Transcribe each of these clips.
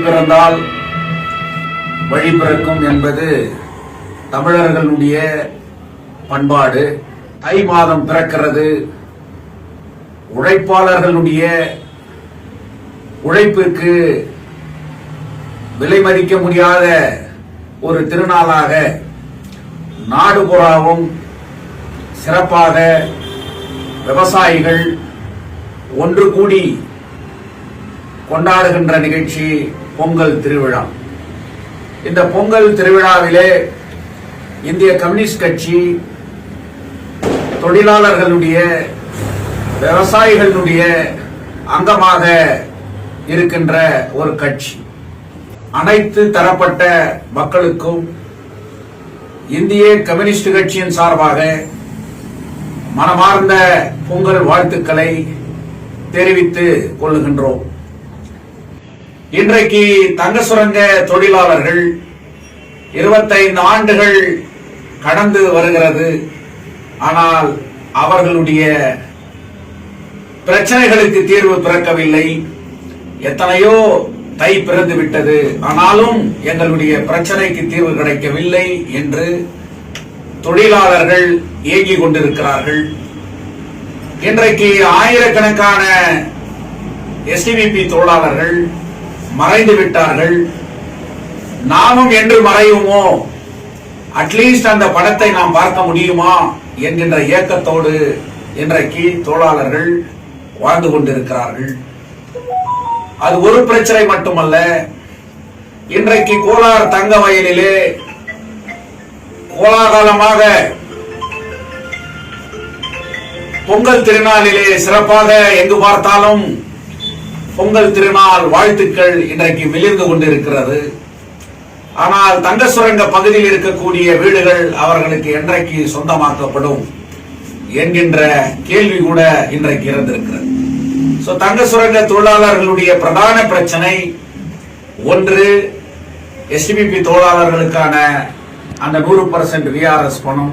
பிறந்தால் வழி பிறக்கும் என்பது தமிழர்களுடைய பண்பாடு. தை மாதம் பிறக்கிறது. உழைப்பாளர்களுடைய உழைப்பிற்கு விலை மதிக்க முடியாத ஒரு திருநாளாக நாடு பூராவும் சிறப்பாக விவசாயிகள் ஒன்று கூடி கொண்டாடுகின்ற நிகழ்ச்சி பொங்கல் திருவிழா. இந்த பொங்கல் திருவிழாவிலே இந்திய கம்யூனிஸ்ட் கட்சி தொழிலாளர்களுடைய விவசாயிகளுடைய அங்கமாக இருக்கின்ற ஒரு கட்சி. அனைத்து தரப்பட்ட மக்களுக்கும் இந்திய கம்யூனிஸ்ட் கட்சியின் சார்பாக மனமார்ந்த பொங்கல் வாழ்த்துக்களை தெரிவித்துக் கொள்ளுகின்றோம். இன்றைக்கு தங்க சுரங்க தொழிலாளர்கள் 25 ஆண்டுகள் கடந்து வருகிறது. ஆனால் அவர்களுடைய பிரச்சனைகளுக்கு தீர்வு பிறக்கவில்லை. எத்தனையோ தை பிறந்து விட்டது, ஆனாலும் எங்களுடைய பிரச்சனைக்கு தீர்வு கிடைக்கவில்லை என்று தொழிலாளர்கள் ஏங்கிக் கொண்டிருக்கிறார்கள். இன்றைக்கு ஆயிரக்கணக்கான எஸ்டிபிபி தொழிலாளர்கள் மறைந்து விட்டார்கள். நாமும் என்று மறையுமோ, அட்லீஸ்ட் அந்த படத்தை நாம் பார்க்க முடியுமா என்கின்ற ஏக்கத்தோடு இன்றைக்கு தொழிலாளர்கள் வாழ்ந்து கொண்டிருக்கிறார்கள். அது ஒரு பிரச்சனை மட்டுமல்ல. இன்றைக்கு கோலார் தங்க வயலிலே கோலாகலமாக பொங்கல் திருநாளிலே சிறப்பாக எங்கு பார்த்தாலும் பொங்கல் திருநாள் வாழ்த்துக்கள் இன்றைக்கு மிளிர்ந்து கொண்டிருக்கிறது. ஆனால் தங்க சுரங்க பகுதியில் இருக்கக்கூடிய வீடுகள் அவர்களுக்கு என்றைக்கு சொந்தமாக்கப்படும் என்கின்ற கேள்வி கூட இன்றைக்கு இருந்திருக்கிறது. தங்க சுரங்க தொழிலாளர்களுடைய பிரதான பிரச்சனை ஒன்று, எஸ்டிபிபி தொழிலாளர்களுக்கான அந்த 100% விஆர்எஸ் பணம்.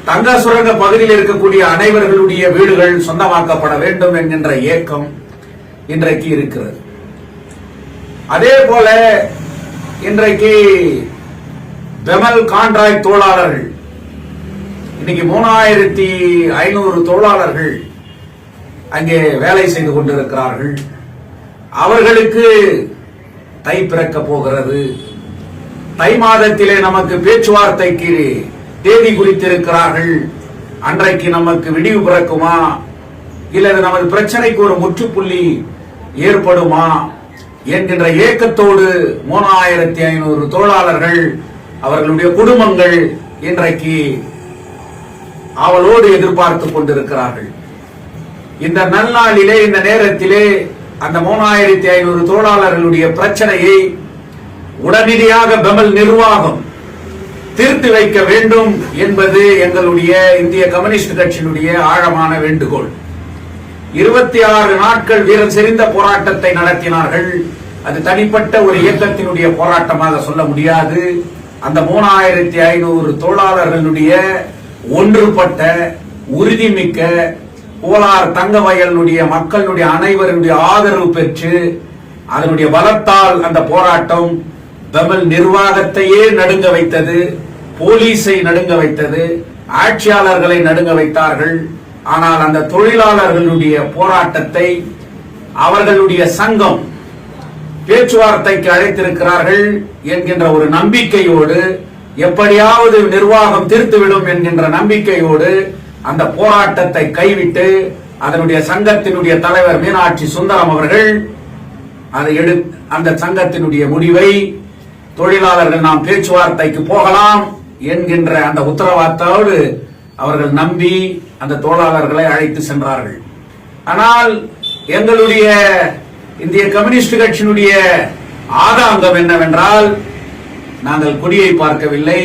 தங்க சுரங்க பகுதியில் இருக்கக்கூடிய அனைவர்களுடைய வீடுகள் சொந்தமாக்கப்பட வேண்டும் என்கின்ற ஏக்கம் இன்றைக்கு இருக்கிறது. அதே போல இன்றைக்கு பெமல் கான்ட்ராக்ட் தொழிலாளர்கள், இன்னைக்கு 3500 தொழிலாளர்கள் அங்கே வேலை செய்து கொண்டிருக்கிறார்கள். அவர்களுக்கு தை பிறக்க போகிறது. தை மாதத்திலே நமக்கு பேச்சுவார்த்தைக்கு தேதி குறித்திருக்கிறார்கள். அன்றைக்கு நமக்கு விடிவு பிறக்குமா, இல்லது நமது பிரச்சனைக்கு ஒரு முற்றுப்புள்ளி ஏற்படுமா என்கின்ற ஏக்கத்தோடு 3500 தொழிலாளர்கள் அவர்களுடைய குடும்பங்கள் இன்றைக்கு அவளோடு எதிர்பார்த்துக் கொண்டிருக்கிறார்கள். இந்த நன்னாளிலே, இந்த நேரத்திலே அந்த 3500 தொழிலாளர்களுடைய பிரச்சனையை உடனடியாக பெமல் நிர்வாகம் தீர்த்து வைக்க வேண்டும் என்பது எங்களுடைய இந்திய கம்யூனிஸ்ட் கட்சியினுடைய ஆழமான வேண்டுகோள். 26 நாட்கள் வீரம் செறிந்த போராட்டத்தை நடத்தினார்கள். அது தனிப்பட்ட ஒரு இயக்கத்தினுடைய போராட்டமாக சொல்ல முடியாது. அந்த 3500 தொழிலாளர்களுடைய ஒன்றுபட்ட உறுதிமிக்க கோலார் தங்க வயலுடைய மக்களுடைய அனைவருடைய ஆதரவு பெற்று அதனுடைய பலத்தால் அந்த போராட்டம் பெமல் நிர்வாகத்தையே நடுங்க வைத்தது, போலீஸை நடுங்க வைத்தது, ஆட்சியாளர்களை நடுங்க வைத்தார்கள். ஆனால் அந்த தொழிலாளர்களுடைய போராட்டத்தை அவர்களுடைய சங்கம் பேச்சுவார்த்தைக்கு அழைத்திருக்கிறார்கள் என்கின்ற ஒரு நம்பிக்கையோடு, எப்படியாவது நிர்வாகம் தீர்த்துவிடும் என்கின்ற நம்பிக்கையோடு அந்த போராட்டத்தை கைவிட்டு அதனுடைய சங்கத்தினுடைய தலைவர் மீனாட்சி சுந்தரம் அவர்கள் அந்த சங்கத்தினுடைய முடிவை தொழிலாளர்கள் நாம் பேச்சுவார்த்தைக்கு போகலாம் என்கின்ற அந்த உத்தரவாதத்தோடு அவர்கள் நம்பி அந்த தொழிலாளர்களை அழைத்து சென்றார்கள். ஆனால் எங்களுடைய இந்திய கம்யூனிஸ்ட் கட்சியினுடைய ஆதாங்கம் என்னவென்றால், நாங்கள் கொடியை பார்க்கவில்லை,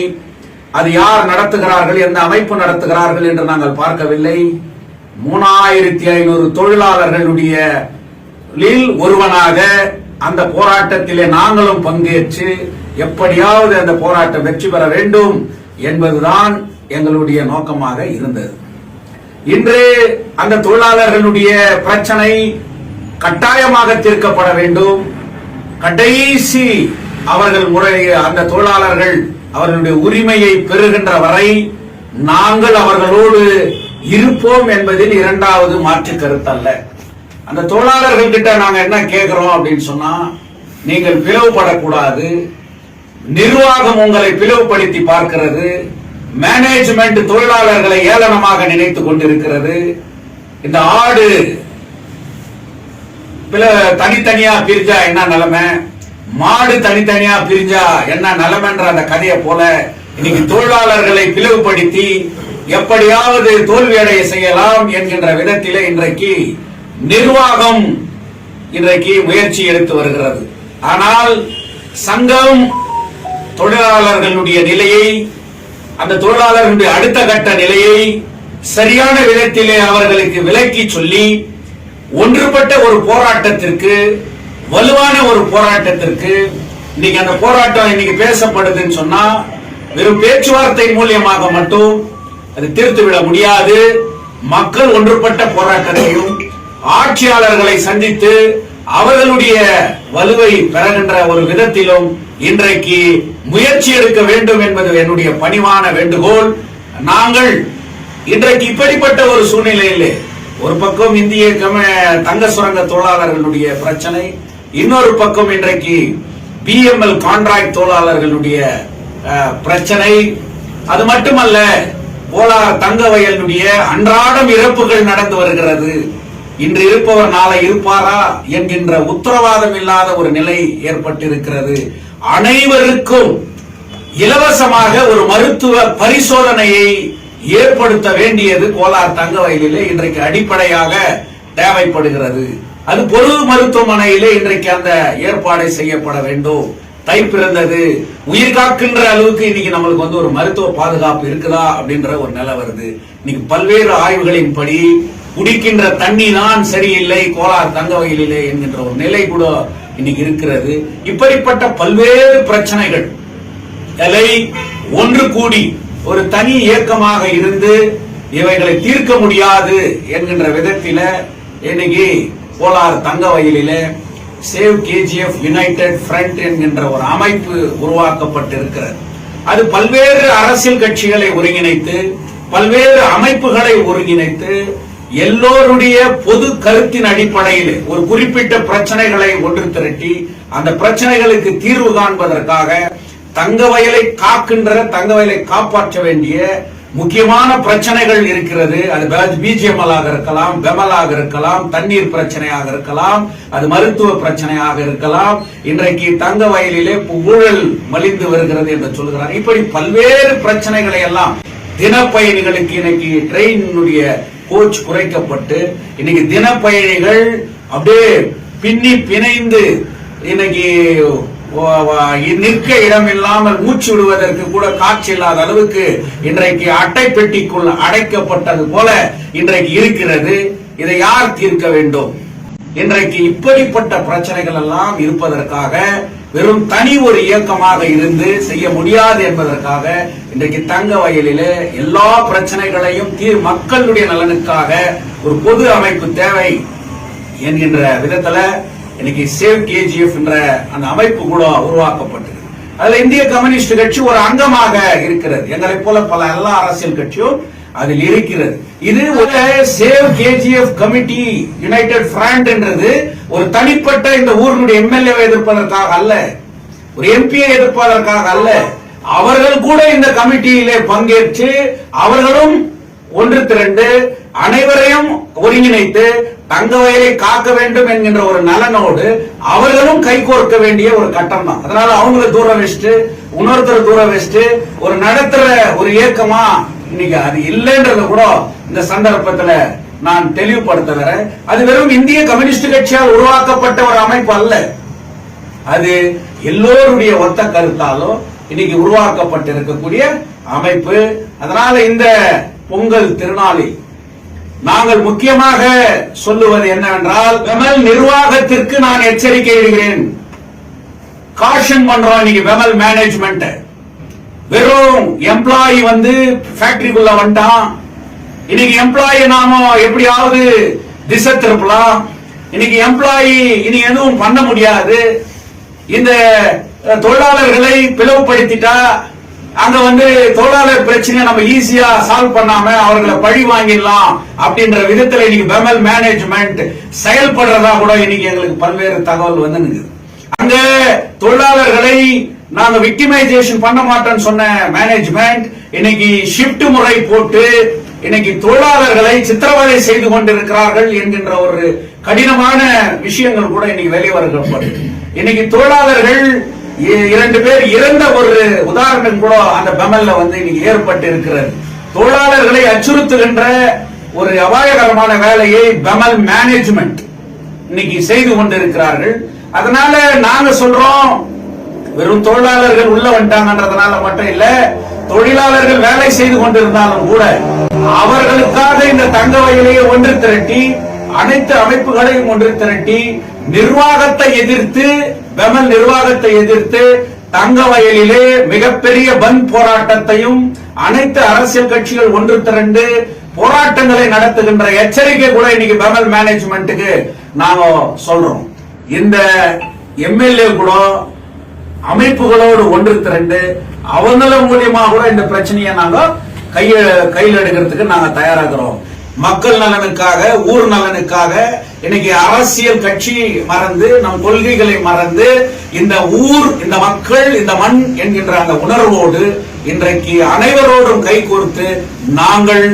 அது யார் நடத்துகிறார்கள், எந்த அமைப்பு நடத்துகிறார்கள் என்று நாங்கள் பார்க்கவில்லை. 3500 தொழிலாளர்களுடைய ஒருவனாக அந்த போராட்டத்திலே நாங்களும் பங்கேற்று எப்படியாவது அந்த போராட்டம் வெற்றி பெற வேண்டும் என்பதுதான் எங்களுடைய நோக்கமாக இருந்தது. இன்று அந்த தொழிலாளர்களுடைய பிரச்சனை கட்டாயமாக தீர்க்கப்பட வேண்டும். கடைசி அவர்கள் அந்த தொழிலாளர்கள் அவர்களுடைய உரிமையை பெறுகின்ற வரை நாங்கள் அவர்களோடு இருப்போம் என்பதில் இரண்டாவது மாற்று கருத்தல்ல. அந்த தொழிலாளர்கள் கிட்ட நாங்க என்ன கேட்கிறோம் அப்படின்னு சொன்னா, நீங்கள் பிளவுபடக்கூடாது, நிர்வாகம் உங்களை பிளவுபடுத்தி பார்க்கிறது, மேனேஜ்மெண்ட் தொழிலாளர்களை ஏளனமாக நினைத்துக் கொண்டிருக்கிறது. இந்த ஆடு தனித்தனியா பிரிஞ்சா என்ன நிலைமை, மாடு தனித்தனியா பிரிஞ்சா என்ன நிலைமைன்ற அந்த கதையை போல இன்னைக்கு தொழிலாளர்களை பிளவுபடுத்தி எப்படியாவது தோல்வியடைய செய்யலாம் என்கின்ற விதத்திலே இன்றைக்கு நிர்வாகம் முயற்சி எடுத்து வருகிறது. ஆனால் சங்கம் தொழிலாளர்களுடைய நிலையை, அந்த தொழிலாளர்களுடைய அடுத்த கட்ட நிலையை சரியான விதத்திலே அவர்களுக்கு விளக்கி சொல்லி ஒன்றுபட்ட ஒரு போராட்டத்திற்கு, வலுவான ஒரு போராட்டத்திற்கு, இன்னைக்கு அந்த போராட்டம் இன்னைக்கு பேசப்படுதுன்னு சொன்னா வெறும் பேச்சுவார்த்தை மூலியமாக மட்டும் அது தீர்த்துவிட முடியாது. மக்கள் ஒன்றுபட்ட போராட்டத்தையும் ஆட்சியாளர்களை சந்தித்து அவர்களுடைய வலுவை பெறுகின்ற ஒரு விதத்திலும் இன்றைக்கு முயற்சி எடுக்க வேண்டும் என்பது என்னுடைய பணிவான வேண்டுகோள். நாங்கள் இன்றைக்கு இப்படிப்பட்ட ஒரு சூழ்நிலையிலே ஒரு பக்கம் இந்திய தங்க சுரங்க தொழிலாளர்களுடைய பிரச்சனை, இன்னொரு பக்கம் இன்றைக்கு பிஎம்எல் கான்ட்ராக்ட் தொழிலாளர்களுடைய பிரச்சனை, அது மட்டுமல்ல போலார் தங்க வயலுடைய அன்றாடம் இறப்புகள் நடந்து வருகிறது. இன்று இருப்பவர் நாளை இருப்பாரா என்கின்ற உத்தரவாதம் இல்லாத ஒரு நிலை ஏற்பட்டிருக்கிறது. அனைவருக்கும் இலவசமாக ஒரு மருத்துவ பரிசோதனையை ஏற்படுத்த வேண்டியது கோலார் தங்க வயலிலே இன்றைக்கு அடிப்படையாக தேவைப்படுகிறது. அது பொது மருத்துவமனையிலே இன்றைக்கு அந்த ஏற்பாடை செய்யப்பட வேண்டும். தை பிறந்தது, உயிர் காக்கின்ற அளவுக்கு இன்னைக்கு நம்மளுக்கு ஒரு மருத்துவ பாதுகாப்பு இருக்குதா அப்படின்ற ஒரு நிலை வருது. இன்னைக்கு பல்வேறு ஆய்வுகளின்படி குடிக்கின்ற தண்ணி தான் சரியில்லை கோலார் தங்க வயலிலே என்கின்ற ஒரு நிலை கூட இன்னைக்கு இருக்கிறது. இப்படிப்பட்ட பல்வேறு பிரச்சனைகள் ஒன்று கூடி ஒரு தனி இயக்கமாக இருந்து இவைகளை தீர்க்க முடியாது என்கின்ற விதத்தில இன்னைக்கு கோலார் தங்க வயலிலே சேவ் கேஜிஎஃப் யுனைடெட் ஃப்ரண்ட் என்கின்ற ஒரு அமைப்பு உருவாக்கப்பட்டிருக்கிறது. அது பல்வேறு அரசியல் கட்சிகளை ஒருங்கிணைத்து, பல்வேறு அமைப்புகளை ஒருங்கிணைத்து, எல்லோருடைய பொது கருத்தின் அடிப்படையில் ஒரு குறிப்பிட்ட பிரச்சனைகளை ஒன்று திரட்டி அந்த பிரச்சனைகளுக்கு தீர்வு காண்பதற்காக தங்க வயலை காக்கின்ற, தங்க வயலை காப்பாற்ற வேண்டிய முக்கியமான பிரச்சனைகள் இருக்கிறது. அது பிஜிஎம்எல் இருக்கலாம், பெமலாக இருக்கலாம், தண்ணீர் பிரச்சனையாக இருக்கலாம், அது மருத்துவ பிரச்சனையாக இருக்கலாம். இன்றைக்கு தங்க வயலிலே ஊழல் மலிந்து வருகிறது என்று சொல்கிறார். இப்படி பல்வேறு பிரச்சனைகளை எல்லாம் தினப்பயணிகளுக்கு இன்னைக்கு ட்ரெயினுடைய கோச் குறைக்கப்பட்டு இன்னைக்கு தினப்பயணிகள் அப்படியே பின்னி பிணைந்து இன்னைக்கு நிற்க இடம் இல்லாமல் மூச்சு விடுவதற்கு கூட காட்சி இல்லாத அளவுக்கு இன்றைக்கு அட்டை பெட்டிக்குள் அடைக்கப்பட்டது போல இன்றைக்கு இருக்கிறது. இதை யார் தீர்க்க வேண்டும்? இன்றைக்கு இப்படிப்பட்ட பிரச்சனைகள் எல்லாம் இருப்பதற்காக வெறும் தனி ஒரு இயக்கமாக இருந்து செய்ய முடியாது என்பதற்காக இன்றைக்கு தங்க வயலிலே எல்லா பிரச்சனைகளையும் மக்களுடைய நலனுக்காக ஒரு பொது அமைப்பு தேவை என்கின்ற விதத்துல இன்னைக்கு சேவ் கேஜிஎஃப் என்ற அந்த அமைப்பு கூட உருவாக்கப்பட்டது. அதுல இந்திய கம்யூனிஸ்ட் கட்சி ஒரு அங்கமாக இருக்கிறது. எங்களை போல பல எல்லா அரசியல் கட்சியும் அதில் இருக்கிறது. இது ஒரு save KGF committee United front என்றது ஒரு தனிப்பட்ட இந்த ஊருடைய எம்எல்ஏவை எதிர்ப்பதற்காக அல்ல, ஒரு எம்பியை எதிர்ப்பதற்காக அல்ல. அவர்கள் கூட இந்த கமிட்டியிலே பங்கேற்று அவர்களும் ஒன்று திரண்டு அனைவரையும் ஒருங்கிணைத்து தங்க வயலை காக்க வேண்டும் என்கின்ற ஒரு நலனோடு அவர்களும் கைகோர்க்க வேண்டிய ஒரு கட்டம் தான். அதனால அவங்களை தூரம் வச்சுட்டு இன்னொருத்தர் தூரம் வச்சுட்டு ஒரு நடத்துற ஒரு இயக்கமா இன்னைக்கு அது இல்லைன்றத கூட இந்த சந்தர்ப்பத்தில் நான் தெளிவுபடுத்த. அது வெறும் இந்திய கம்யூனிஸ்ட் கட்சியால் உருவாக்கப்பட்ட ஒரு அமைப்பு அல்ல, அது எல்லோருடைய ஒத்த கருத்தாலும் இன்னைக்கு உருவாக்கப்பட்டிருக்கக்கூடிய அமைப்பு. அதனால இந்த பொங்கல் திருநாளில் நாங்கள் முக்கியமாக சொல்லுவது என்னவென்றால், பெமல் நிர்வாகத்திற்கு நான் எச்சரிக்கை இடுகிறேன், காஷன் பண்றோம். இன்னைக்கு பெமல் மேனேஜ்மெண்ட் வெறும் எம்ப்ளாயி ஃபேக்டரிக்குள்ள வந்துட்டான், இன்னைக்கு எம்ப்ளாயி நாம எப்படியாவது திசை திருப்பலாம், இன்னைக்கு எம்ப்ளாயி இனி எதுவும் பண்ண முடியாது, இந்த தொழிலாளர்களை பிளவுபடுத்திட்டா அங்க தொழிலாளர் பிரச்சனையை நம்ம ஈஸியா சால்வ் பண்ணாம அவர்களை பழி வாங்கிடலாம் அப்படின்ற விதத்துல இன்னைக்கு பெமல் மேனேஜ்மெண்ட் செயல்படுறதா கூட இன்னைக்கு எங்களுக்கு பல்வேறு தகவல் இருக்குது. அங்க தொழிலாளர்களை நாங்க விக்டிமைசேஷன் பண்ண மாட்டோம்னு சொன்ன மேனேஜ்மெண்ட் இன்னைக்கு ஷிப்ட் முறை போட்டு இன்னைக்கு தொழிலாளர்களை சித்திரவதை செய்து கொண்டிருக்கிறார்கள் என்கின்ற ஒரு கடினமான விஷயங்கள் கூட இன்னைக்கு வெளிவரப்படுது. இன்னைக்கு தொழிலாளர்கள் 2 பேர் இறந்த ஒரு உதாரணம் கூட அந்த பெமல்ல இன்னைக்கு ஏற்பட்டு இருக்கிறது. தொழிலாளர்களை அச்சுறுத்துகின்ற ஒரு அபாயகரமான வேலையை பெமல் மேனேஜ்மெண்ட் இன்னைக்கு செய்து கொண்டிருக்கிறார்கள். அதனால நாங்க சொல்றோம், வெறும் தொழிலாளர்கள் உள்ள வந்துட்டாங்கன்றதுனால மட்டும் இல்ல, தொழிலாளர்கள் வேலை செய்து கொண்டிருந்தாலும் கூட அவர்களுக்காக இந்த தங்க வயலையை ஒன்று திரட்டி அனைத்து அமைப்புகளையும் ஒன்று திரட்டி நிர்வாகத்தை எதிர்த்து பெமல் நிர்வாகத்தை எதிர்த்து தங்க வயலிலே மிகப்பெரிய பந்த் போராட்டத்தையும் அனைத்து அரசியல் கட்சிகள் ஒன்று திரண்டு போராட்டங்களை நடத்துகின்ற எச்சரிக்கை கூட இன்னைக்கு பெமல் மேனேஜ்மெண்ட்டுக்கு நாங்க சொல்றோம். இந்த எம்எல்ஏ கூட அமைப்புகளோடு ஒன்று திரண்டு அவங்கள மூலியமா கூட இந்த பிரச்சனையை நாங்க கையில் எடுக்கிறதுக்கு நாங்க தயாராகிறோம். மக்கள் நலனுக்காக, ஊர் நலனுக்காக இன்னைக்கு அரசியல் கட்சி மறந்து, நம் கொள்கைகளை மறந்து, இந்த ஊர், இந்த மக்கள், இந்த மண் என்கின்ற அந்த உணர்வோடு இன்றைக்கு அனைவரோடும் கைகோர்த்து நாங்கள்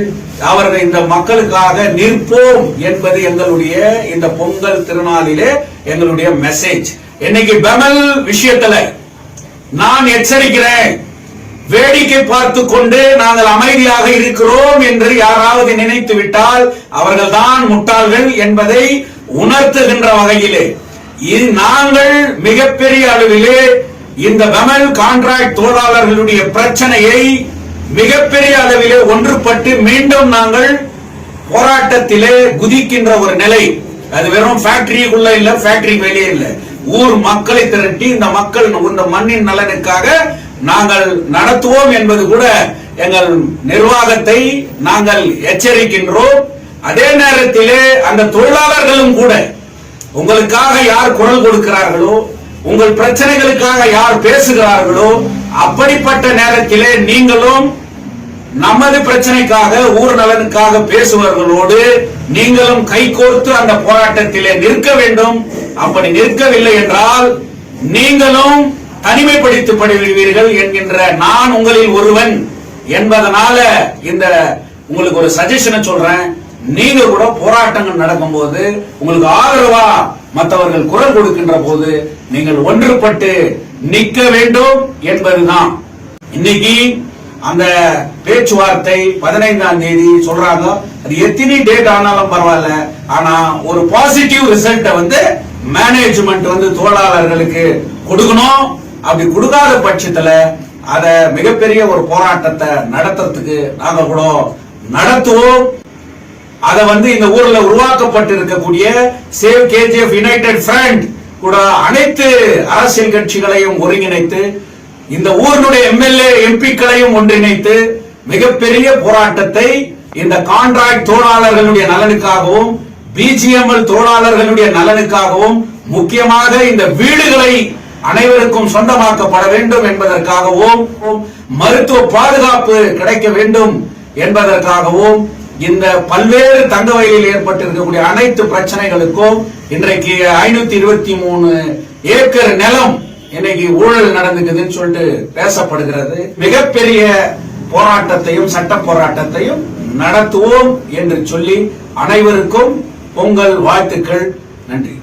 அவர்கள் இந்த மக்களுக்காக நிற்போம் என்பது எங்களுடைய இந்த பொங்கல் திருநாளிலே எங்களுடைய மெசேஜ். இன்னைக்கு பெமல் விஷயத்துல நான் எச்சரிக்கிறேன், வேடிக்கை பார்த்து கொண்டு நாங்கள் அமைதியாக இருக்கிறோம் என்று யாராவது நினைத்து விட்டால் அவர்கள் தான் முட்டாள்கள் என்பதை உணர்த்துகின்ற வகையிலே நாங்கள் மிகப்பெரிய அளவிலே இந்த பெமல் கான்ட்ராக்ட் தொழிலாளர்களுடைய பிரச்சனையை மிகப்பெரிய அளவிலே ஒன்றுபட்டு மீண்டும் நாங்கள் போராட்டத்திலே குதிக்கின்ற ஒரு நிலை. அது வெறும் ஃபேக்டரிக்குள்ள இல்ல, ஃபேக்டரி வெளியே இல்ல, ஊர் மக்களை திரட்டி இந்த மக்கள், இந்த மண்ணின் நலனுக்காக நாங்கள் நடத்துவோம் என்பது கூட எங்கள் நிர்வாகத்தை நாங்கள் எச்சரிக்கின்றோம். அதே நேரத்திலே அந்த தொழிலாளர்களும் கூட உங்களுக்காக யார் குரல் கொடுக்கிறார்களோ, உங்கள் பிரச்சனைகளுக்காக யார் பேசுகிறார்களோ, அப்படிப்பட்ட நேரத்திலே நீங்களும் நமது பிரச்சனைக்காக, ஊர் நலனுக்காக பேசுபவர்களோடு நீங்களும் கைகோர்த்து அந்த போராட்டத்திலே நிற்க வேண்டும். அப்படி நிற்கவில்லை என்றால் நீங்களும் தனிமைப்படுத்தப்படுவீர்கள் என்கின்ற நான் உங்களில் ஒருவன் என்பதனால இந்த உங்களுக்கு ஒரு சஜஷனை சொல்றேன். நீங்க கூட போராட்டங்கள் நடக்கும் போது உங்களுக்கு ஆதரவா மற்றவர்கள் குரல் கொடுக்கின்ற போது நீங்கள் ஒன்றுபட்டு நிற்க வேண்டும் என்பதுதான். இன்னைக்கு அந்த பேச்சுவார்த்தை 15ஆம் தேதி சொல்றாங்க. அது எத்தனை டேட் ஆனாலும் பரவாயில்ல, ஆனா ஒரு பாசிட்டிவ் ரிசல்ட் மேனேஜ்மெண்ட் தொழிலாளர்களுக்கு கொடுக்கணும். அப்படி கொடுக்காத பட்சத்துல அத மிகப்பெரிய ஒரு போராட்டத்தை நடத்துறதுக்கு நாங்க கூட நடத்துவோம். அத இந்த ஊர்ல உருவாக்கப்பட்டு இருக்கக்கூடிய சேவ் கேஜிஎஃப் யுனைடெட் ஃப்ரண்ட் கூட அனைத்து அரசியல் கட்சிகளையும் ஒருங்கிணைத்து, இந்த ஊரினுடைய எம்எல்ஏ எம்பிக்களையும் ஒன்றிணைத்து மிகப்பெரிய போராட்டத்தை இந்த கான்ட்ராக்ட் தொழிலாளர்களுடைய நலனுக்காகவும், பிஜிஎம்எல் தொழிலாளர்களுடைய நலனுக்காகவும், முக்கியமாக இந்த வீடுகளை அனைவருக்கும் சொந்தமாக்கப்பட வேண்டும் என்பதற்காகவும், மருத்துவ பாதுகாப்பு கிடைக்க வேண்டும் என்பதற்காகவும், இந்த பல்வேறு தங்க வயலில் ஏற்பட்டிருக்கக்கூடிய அனைத்து பிரச்சனைகளுக்கும் இன்றைக்கு 523 ஏக்கர் நிலம் இன்னைக்கு ஊழல் நடந்துக்குதுன்னு சொல்லிட்டு பேசப்படுகிறது. மிகப்பெரிய போராட்டத்தையும் சட்ட போராட்டத்தையும் நடத்துவோம் என்று சொல்லி அனைவருக்கும் பொங்கல் வாழ்த்துக்கள். நன்றி.